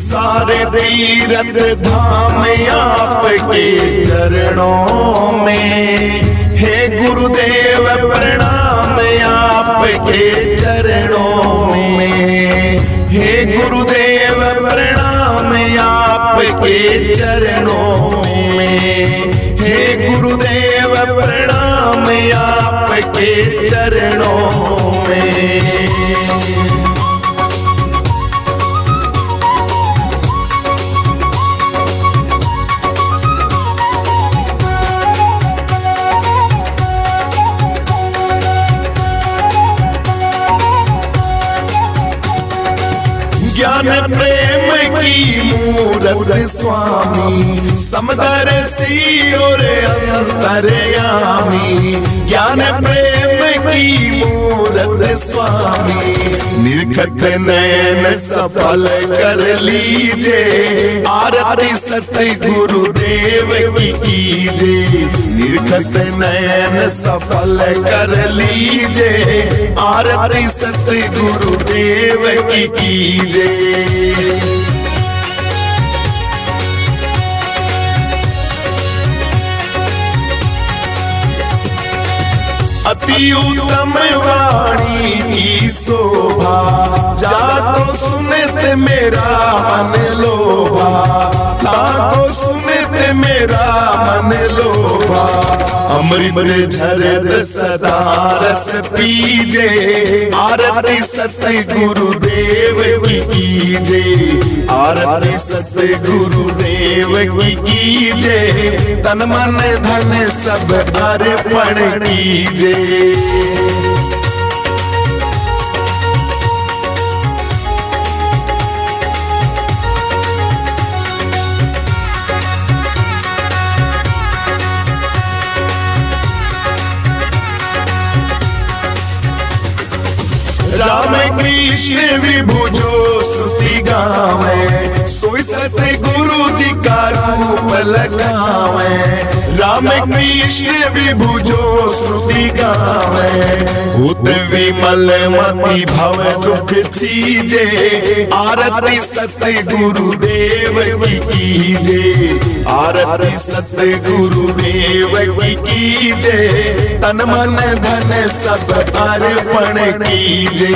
सारे तीरथ धाम आपके चरणों में। हे गुरुदेव प्रणाम आपके चरणों में। हे गुरुदेव प्रणाम आपके चरणों में। हे गुरुदेव प्रणाम आपके चरणों में। ज्ञान प्रेम की मूरत स्वामी, समदर्शी और अंतर्यामी। ज्ञान प्रेम की मूरत स्वामी, निरखत नयन सफल कर लीजे। आरती सत्य गुरुदेव की कीजे। निरखत नयन सफल कर लीजे। आरती सत्य गुरुदेव की कीजे। अति उत्तम वाणी की शोभा, जाको सुनत मेरा मन लोभा। ताको सुनत मेरा मन लोभा। अमृत झरत सदा रस पीजे। आरती सत्य गुरुदेव की कीजे। आरती सत्य गुरुदेव की कीजे। तन मन धन सब अर्पण कीजे। राम कृष्ण विभु जो स्तुति गावे। सोई सत्य गुरु जी का रूप लगावे। राम कृष्ण विभु जो स्तुति गावे। भूत विमल मति भव दुख छीजे। आरती सत्य गुरुदेव की कीजे। आरती सत्य गुरुदेव की कीजे। तन मन धन सब अर्पण कीजे।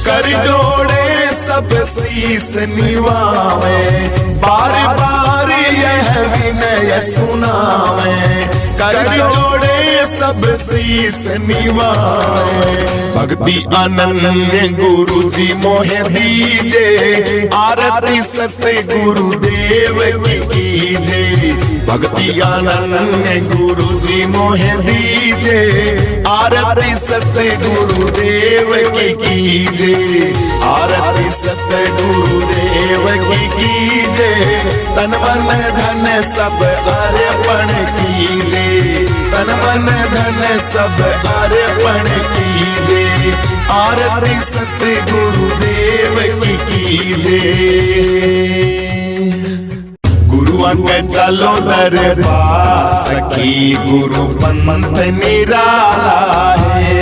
कर जोड़े सब शीस निवावे। बार बार यह विनय सुनावे। कर जोड़े सब शीस निवावे। भक्ति अनन्य गुरु जी मोहे दीजे। आरती सत्य गुरुदेव की कीजे। भक्ति अनन्य गुरु जी मोहे दीजे। आरती सत्य गुरुदेव की कीजे। आरती सत्य गुरुदेव की कीजे। तन मन धन सब अर्पण कीजे। तन मन धन सब अर्पण कीजे। आरती सत्य गुरुदेव की कीजे। गुरुआ के चलो दरबार, सखी गुरु पंथ निराला है।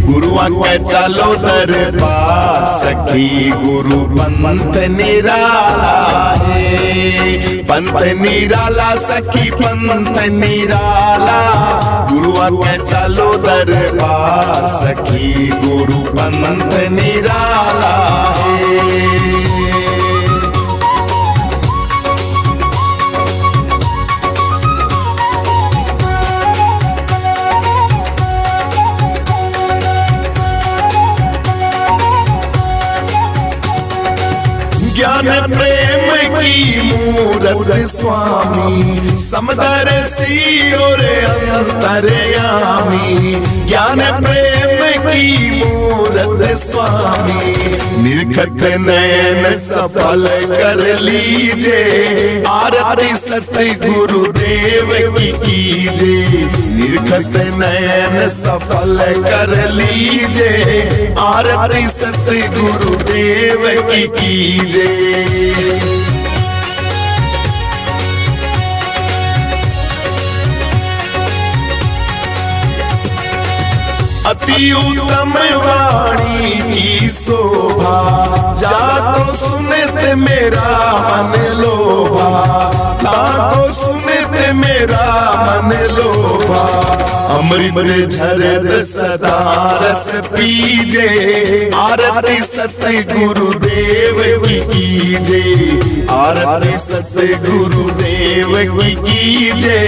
गुरुआ के चलो दरबार, सखी गुरु पंथ निराला है। पंथ निराला सखी पंथ निराला। गुरुआ के चलो दरबार, सखी गुरु पंथ निराला है। ज्ञान प्रेम की मूरत स्वामी, समदर्शी और अंतर्यामी। ज्ञान प्रेम की मूरत स्वामी, निरखत नयन सफल कर लीजे। आरती सत्य गुरुदेव की कीजे। निरखत नयन सफल कर लीजे। आरती सत्य गुरुदेव की कीजे। अति उत्तम वाणी की शोभा, जाको सुनते मेरा मन लोभा, ताको सुनते मेरा मन लोभा। अमृत झरत सदा रस पीजे, आरती सत्य गुरुदेव की कीजे, आरती सत्य गुरुदेव की कीजे,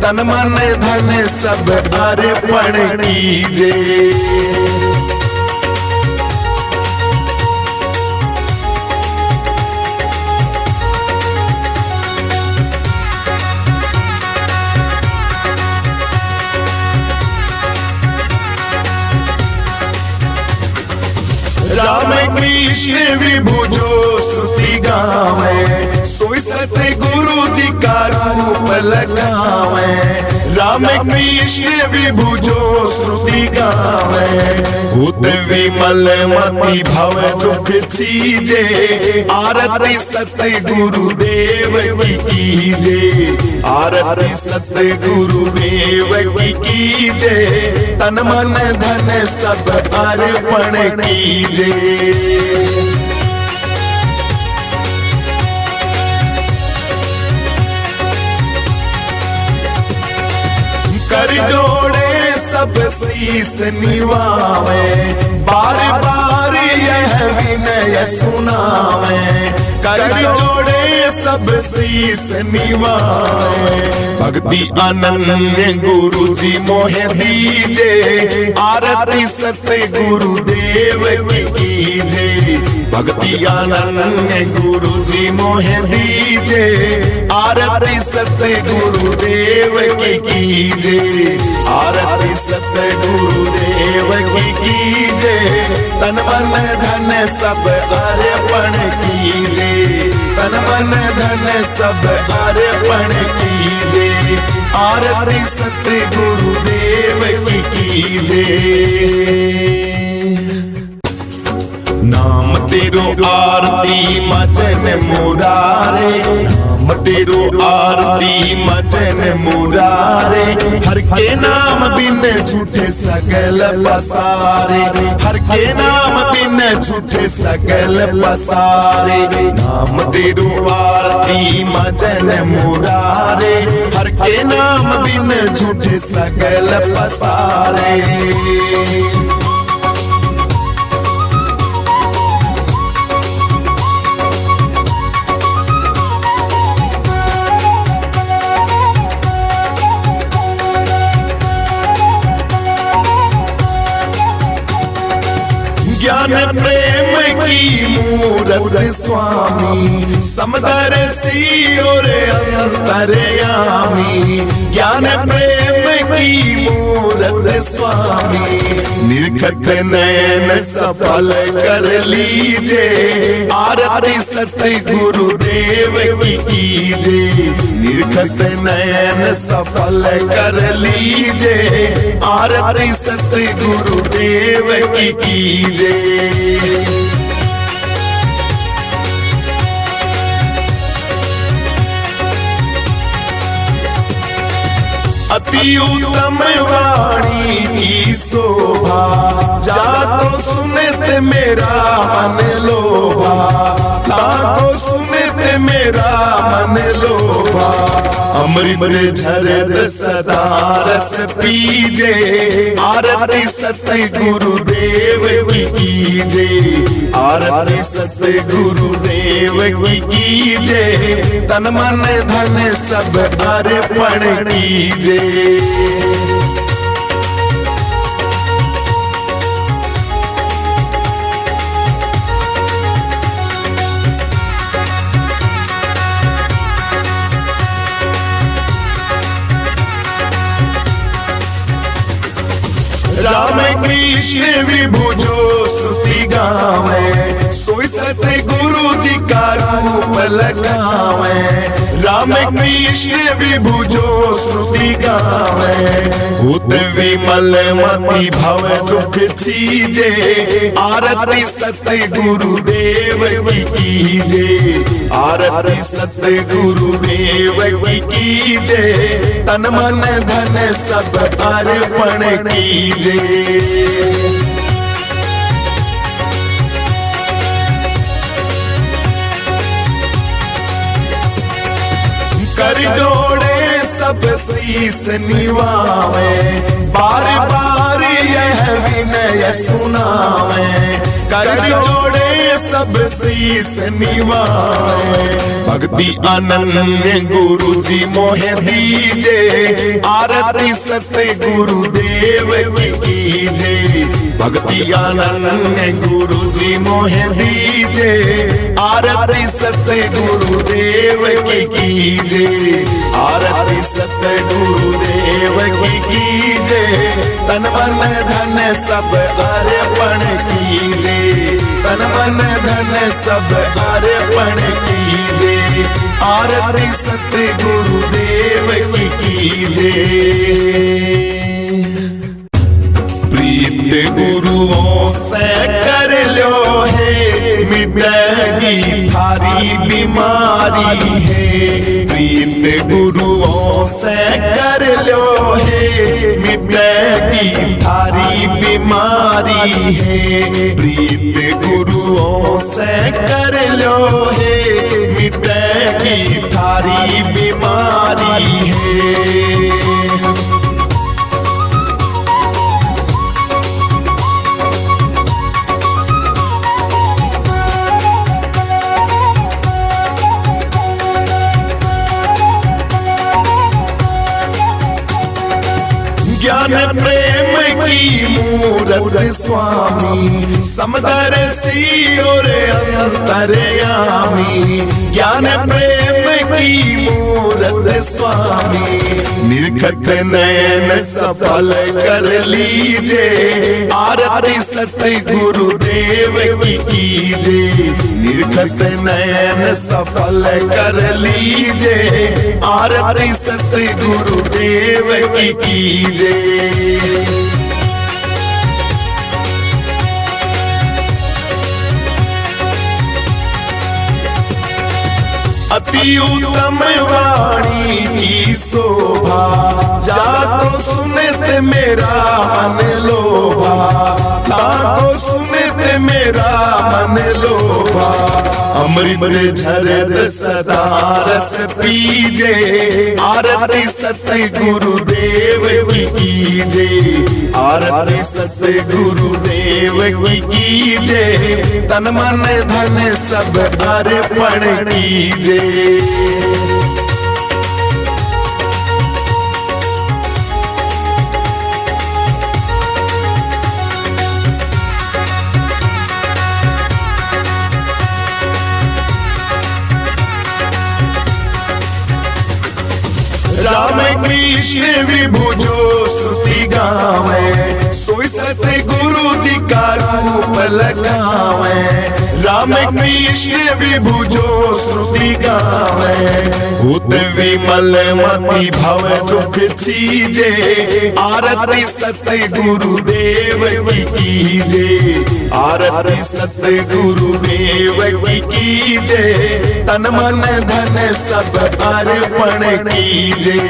तन मन धन सब अर्पण कीजे। राम कृष्ण विभु जो स्तुति गावे, सोई सत्य गुरु जी का रूप लगावे। राम कृष्ण विभु जो स्तुति गावे, भूत विमल मति भव दुख छीजे, आरती सत्य गुरुदेव की कीजे, आरती सत्य गुरुदेव की कीजे, तन मन धन सब अर्पण कीजे। कर जोड़े सब शीस निवावे, बार बार यह विनय सुनावे। कर जोड़े सब शीस निवावे, भक्ति अनन्य गुरु जी मोहे दीजे, आरती सत्य गुरुदेव की कीजे, भक्ति अनन्य गुरु जी मोहे दीजे, आरती सत्य गुरुदेव की कीजे, आरती सत्य गुरुदेव की कीजे, तन मन धन सब अर्पण कीजे, तन मन धन सब अर्पण कीजे, आरती सत्य गुरुदेव की कीजे। नाम तेरो आरती मजन मुरारे, नाम तेरो आरती मजन मुरारे, हर के नाम बिन झूठे सगल पसारे, हर के नाम बिन झूठे सगल पसारे। नाम तेरो आरती मजन मुरारे, हर के नाम बिन झूठे सगल पसारे। ज्ञान प्रेम की मूरत स्वामी, समदर्शी और अंतर्यामी। ज्ञान प्रेम की मूरत स्वामी, निरखत नयन सफल कर लीजे, आरती सत्य गुरुदेव की कीजे, निरखत नयन सफल कर लीजे, आरती सत्य गुरुदेव की कीजे। अति उत्तम वाणी की शोभा, जाको सुनते मेरा मन लोभा, ताको सुनते मेरा मन लोभा। अमृत झरत सदा रस पीजे, आरती सत्य गुरुदेव की कीजे, आरती सत्य गुरुदेव की कीजे, तन मन धन सब अर्पण कीजे। राम कृष्ण विभु जो स्तुति गावे, सोई सत्य गुरु जी का रूप लगावे, राम कृष्ण विभु जो श्रुति गावे। भूत विमल मति भव दुख छीजे, आरती सत्य गुरुदेव की कीजे, आरती सत्य गुरुदेव की कीजे, तन मन धन सब अर्पण कीजे। कर जोड़े सब शीस निवावे, बार बार यह विनय सुनावे। कर जोड़े सब शीस निवावे, भक्ति अनन्य गुरु जी मोहे दीजे, आरती सत्य गुरुदेव की कीजे, भक्ति अनन्य गुरु जी मोहे दीजे, आरती सत्य गुरुदेव की कीजे, आरती सत्य गुरुदेव की कीजे, तन मन धन सब अर्पण कीजे, तन मन धन सब अर्पण कीजे, आरती सत्य गुरुदेव की कीजे। प्रीत गुरुओं से कर लो है, मिटेगी थारी बीमारी है। प्रीत गुरुओं से कर लो है, मिटेगी थारी बीमारी है। प्रीत गुरुओं से कर लो है, मिटेगी थारी बीमारी है। ज्ञान प्रेम की मूरत स्वामी, समदर्शी और अंतर्यामी। ज्ञान प्रेम की मूरत स्वामी, निर्खट नयन सफल कर लीजे, आरती सत्य गुरुदेव की कीजे, निर्खट नयन सफल कर लीजे, आरती सत्य गुरुदेव की कीजे। अति उत्तम वाणी की शोभा, जाको सुनत मेरा मन लोभा, ताको सुनत मेरा मन लोभा। अमृत झरत सदा रस पीजे, आरती सत्य गुरुदेव की कीजे, आरती सत्य गुरुदेव की कीजे, तन मन धन सब अर्पण कीजे। राम कृष्ण विभु जो श्रुति गावे, सोई सत्य गुरु जी का रूप लगावे। राम कृष्ण विभु जो श्रुति गावे, भूत विमल मति भव दुख छीजे, आरती सत्य गुरुदेव की कीजे, आरती सत्य गुरुदेव की कीजे, तन मन धन सब अर्पण कीजे।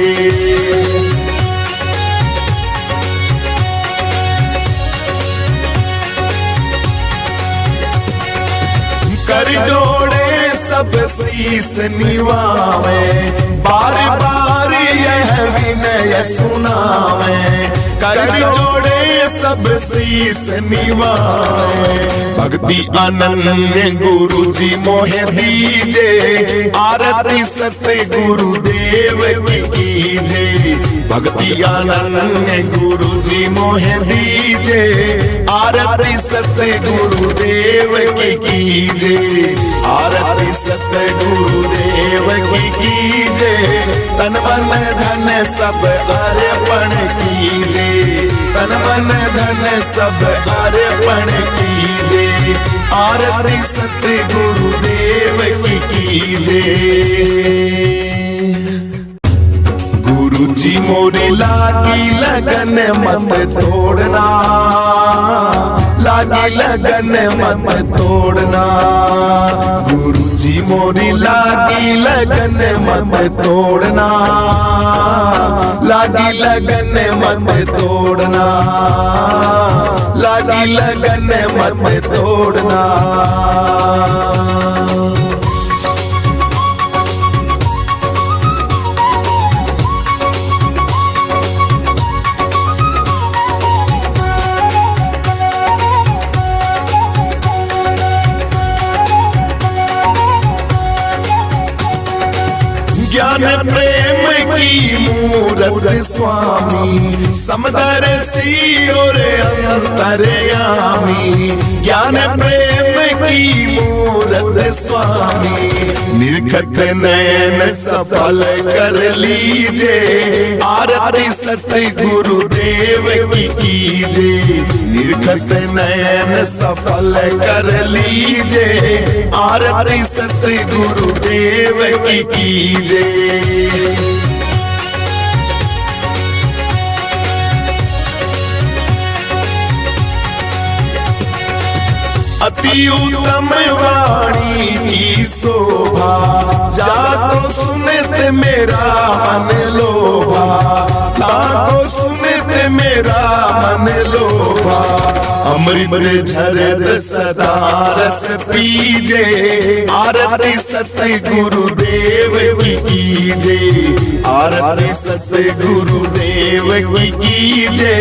कर जोड़े सब शीस निवावे, बार बार यह विनय सुनावे। कर जोड़े सब शीस निवावे, भक्ति अनन्य गुरु जी मोहे दीजे, आरती सत्य गुरुदेव की कीजे, भक्ति आनंद गुरु जी मोहे दीजे, आरती सत्य गुरुदेव की कीजे, आरती सत्य गुरुदेव की कीजे, तन मन धन सब अर्पण कीजे, तन मन धन सब अर्पण कीजे, आरती सत्य गुरुदेव की कीजे। गुरु जी मोरी लागी लगन मत तोड़ना, लागी लगन मत तोड़ना, गुरु जी मोरी लागी लगन मत तोड़ना, लागी लगन मत तोड़ना, लागी लगन मत तोड़ना। ज्ञान प्रेम की मूरत स्वामी, समदर्शी और अंतर्यामी, ज्ञान प्रेम की मूरत स्वामी, निरखत नयन सफल कर लीजे, आरती सत्य गुरुदेव की कीजे, निरखत नयन सफल कर लीजे, आरती सत्य गुरुदेव की कीजे। अति उत्तम वाणी की शोभा, जाको सुनत मेरा मन लोभा, ताको सुनत मेरा मन लोभा, अमृत झरत सदा रस पीजे, आरती सत्य गुरुदेव की कीजे, आरती सत्य गुरुदेव की कीजे,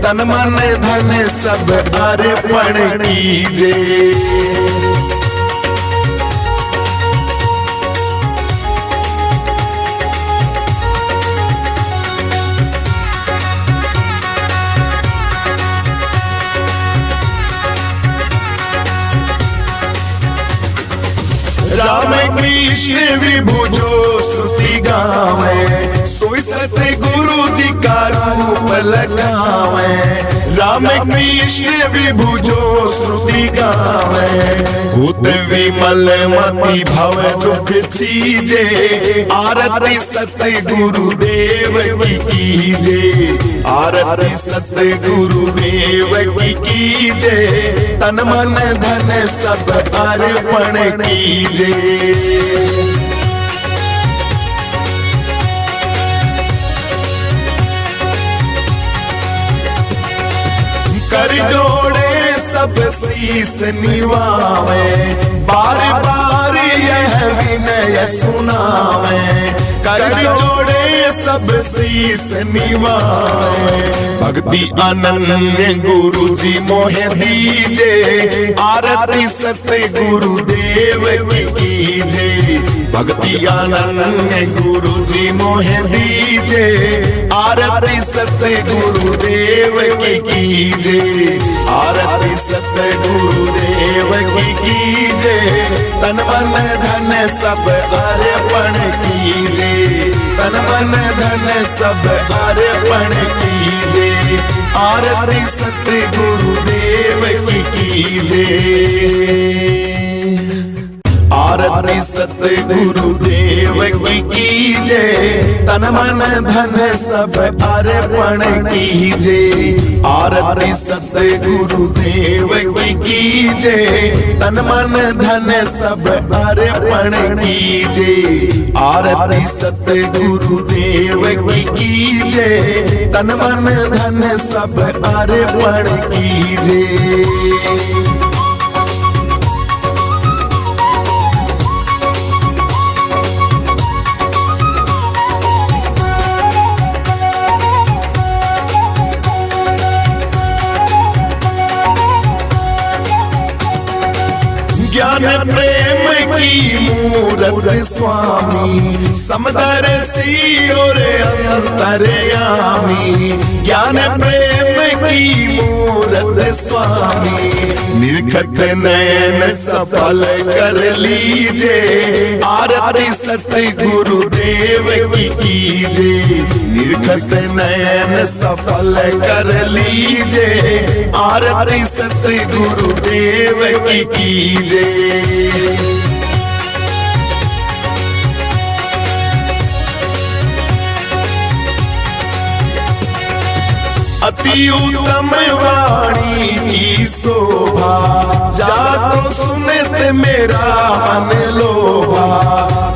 तन मन धन सब अर्पण कीजे। राम कृष्ण विभु जो श्रुति गावे, सोई सत्य गुरु जी का रूप लगावे, राम कृष्ण विभु जो श्रुति गावे, भूत विमल मति भव दुख छीजे, आरती सत्य गुरुदेव की कीजे, आरती सत्य गुरुदेव की कीजे, तन मन धन सब अर्पण कीजे। कर जोड़े सब शीस निवावे, बार बार यह विनय सुनावे, कर जोड़े सब शीस निवावे, भक्ति आनंद गुरु जी मोहे दीजे, आरती सत्य गुरुदेव की कीजे, भक्ति आनंद गुरु जी मोहे दीजे, आरती सत्य गुरुदेव की कीजे, आरती सत्य गुरुदेव की कीजे, तन मन धन सब अर्पण कीजे, तन मन धन सब अर्पण कीजे, आरती सत्य गुरुदेव की कीजे, आरती सत्य गुरुदेव की कीजे, तन मन धन सब अर्पण कीजे, आरती सत्य गुरुदेव की कीजे, तन मन धन सब अर्पण कीजे, आरती सत्य गुरुदेव की कीजे, तन मन धन सब अर्पण कीजे। ज्ञान प्रेम की मूरत स्वामी, समदर्शी और अंतर्यामी, ज्ञान प्रेम की मूरत स्वामी। निरखत नयन सफल कर लीजे, आरती सतगुरु देव की कीजे। निरखत नयन सफल कर लीजे, आरती सतगुरु देव की कीजे। अति उत्तम वाणी की शोभा, जाको सुनते मेरा मन लोभा,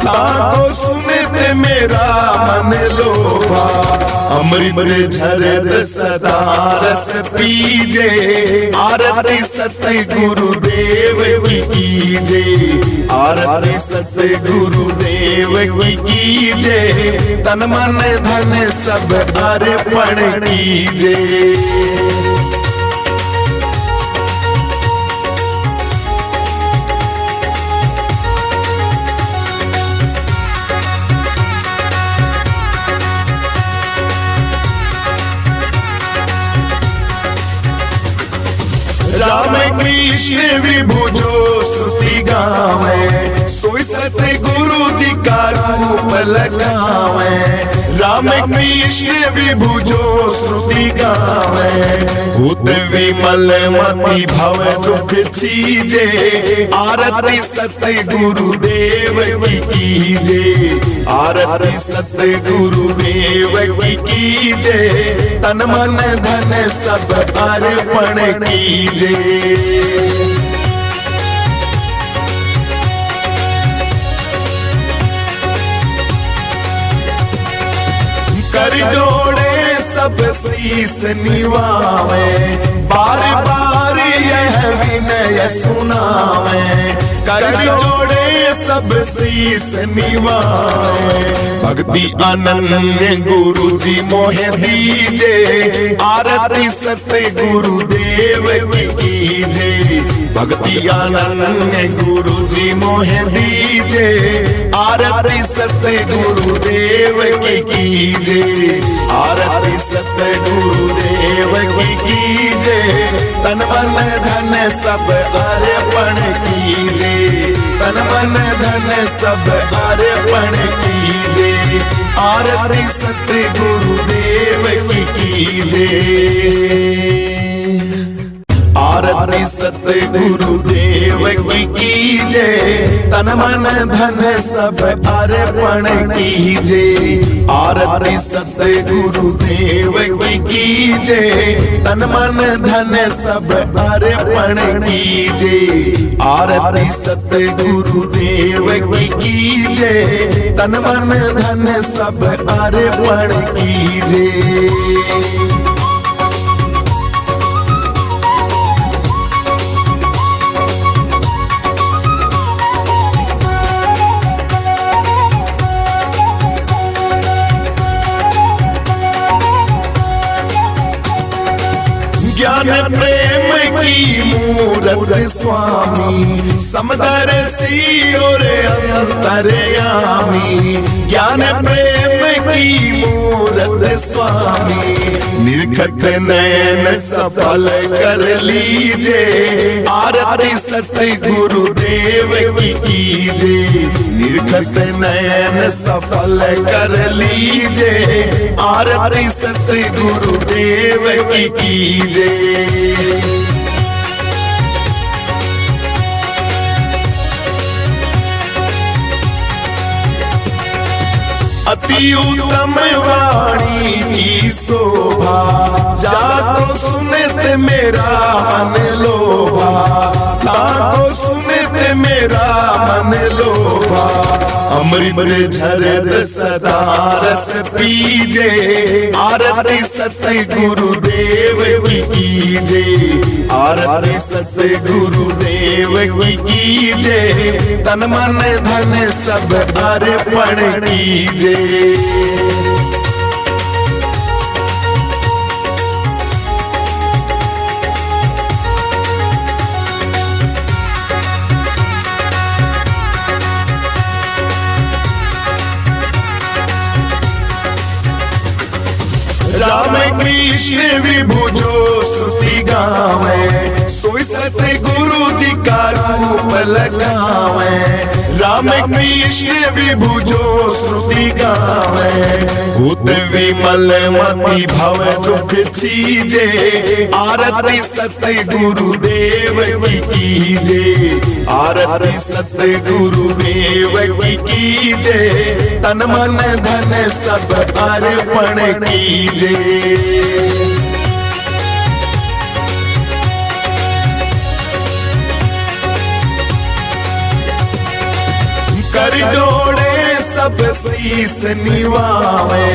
ताको सुनते मेरा मन लोभा। अमृत झरत सदा रस पीजे, आरती सतगुरु देव की कीजे। आरती सतगुरु देव की कीजे, तन मन धन सब अर्पण कीजे। राम कृष्ण विभु जो स्तुति गावे, सोई सतगुरु जी का रूप लगावे। राम कृष्ण विभु जो स्तुति गावे, भूत विमल मति भव दुख छीजे। आरती सतगुरु देव की कीजे, आरती सतगुरु देव की कीजे। तन मन धन सब अर्पण कीजे। कर जोड़े सब शीस निवावे, बार बार यह विनय सुनावे। कर जोड़े सब शीस निवावे, भक्ति अनन्य गुरु जी मोहे दीजे। आरती सतगुरु देव की कीजे, भक्ति अनन्य गुरु जी मोहे दीजे। आरती सतगुरु देव की कीजे, आरती सतगुरु देव की कीजे। तन मन धन सब अर्पण कीजे, तन मन धन सब अर्पण कीजे। आरती सतगुरु देव की कीजे। आरती सतगुरु देव की कीजे, तन मन धन सब अर्पण कीजे। आरती सतगुरु देव की कीजे, तन मन धन सब अर्पण कीजे। आरती सतगुरु देव की कीजे, तन मन धन सब अर्पण कीजे। ज्ञान प्रेम की मूरत स्वामी, समदर्शी और अंतर्यामी। ज्ञान प्रेम की मूरत स्वामी, निरखत नयन सफल कर लीजे। आरती सतगुरु देव की कीजे, निरखत नयन सफल कर लीजे। आरती सतगुरु देव की कीजे। अति उत्तम वाणी की शोभा, जाको सुनते मेरा मन लोभा, ताको सुनते मेरा मन लोभा। अमृत झरत सदा रस पीजे, आरती सतगुरु देव की कीजे। आरती सतगुरु देव की कीजे, तन मन धन सब अर्पण कीजे। राम कृष्ण विभु जो स्तुति गावे, सोई सत्य गुरु जी का रूप लगावे। राम कृष्ण विभु जो स्तुति गावे, भूत विमल मति भव दुख छीजे, आरती सत्य गुरुदेव की कीजे, आरती सत्य गुरुदेव की कीजे, तन मन धन सब अर्पण कीजे। कर जोड़े सब शीस निवावे,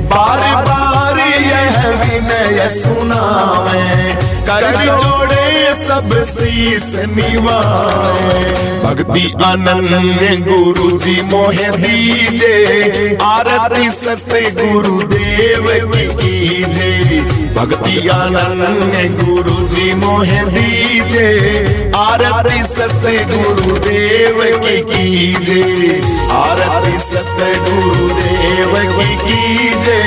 बार बार यह विनय सुनावे। कर जोड़े सब शीस निवावे, भक्ति अनन्य गुरु जी मोहे दीजे, आरती सत्य गुरुदेव की कीजे, भक्ति अनन्य गुरु जी मोहे दीजे, आरती सत्य गुरुदेव की कीजे, आरती सत्य गुरुदेव की कीजे,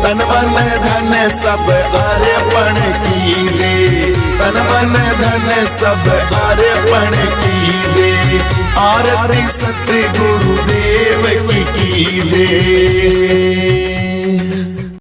तन मन धन सब अर्पण कीजे, तन मन धन सब अर्पण कीजे, आरती सत्य गुरुदेव की कीजे।